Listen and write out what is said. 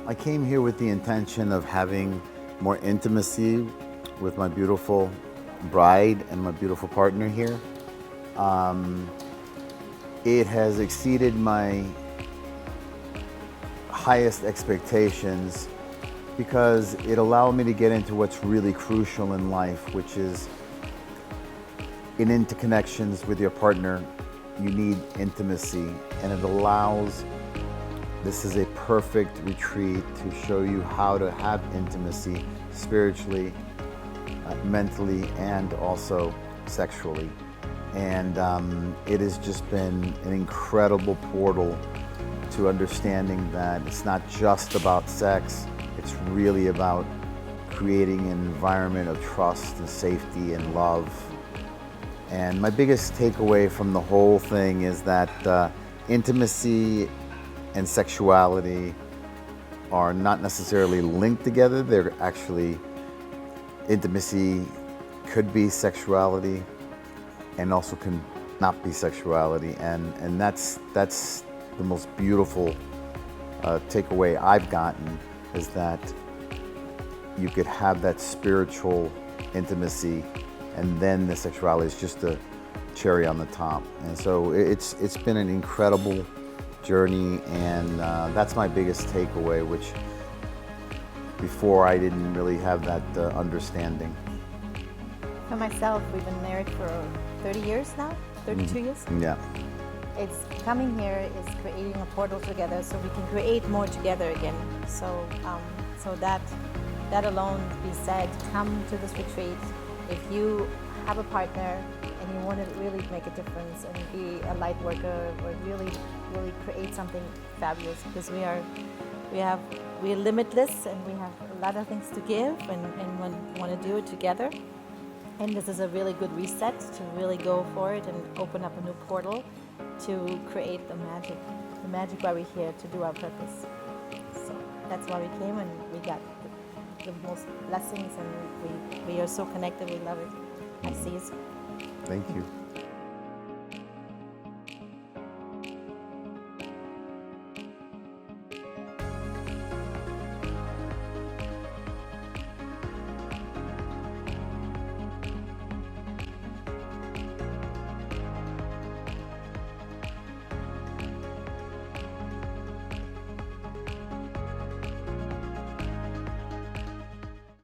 I came here with the intention of having more intimacy with my beautiful bride and my beautiful partner here. It has exceeded my highest expectations because it allowed me to get into what's really crucial in life, which is in interconnections with your partner, you need intimacy, and it allows, this is a perfect retreat to show you how to have intimacy spiritually, mentally, and also sexually. And it has just been an incredible portal to understanding that it's not just about sex, it's really about creating an environment of trust and safety and love. And my biggest takeaway from the whole thing is that intimacy and sexuality are not necessarily linked together. They're actually, intimacy could be sexuality and also can not be sexuality. And that's the most beautiful takeaway I've gotten, is that you could have that spiritual intimacy and then the sexuality is just a cherry on the top. And so it's been an incredible journey, and that's my biggest takeaway, which before I didn't really have that understanding. For myself, we've been married for 30 years now, 32 years. Yeah. It's coming here is creating a portal together so we can create more together again. So that alone be said, come to this retreat. If you have a partner and you want to really make a difference and be a light worker or really create something fabulous, because we are limitless and we have a lot of things to give and want to do it together. And this is a really good reset to really go for it and open up a new portal to create the magic why we're here to do our purpose. So that's why we came, and we got the most blessings, and we are so connected. We love it. I see you. Thank you.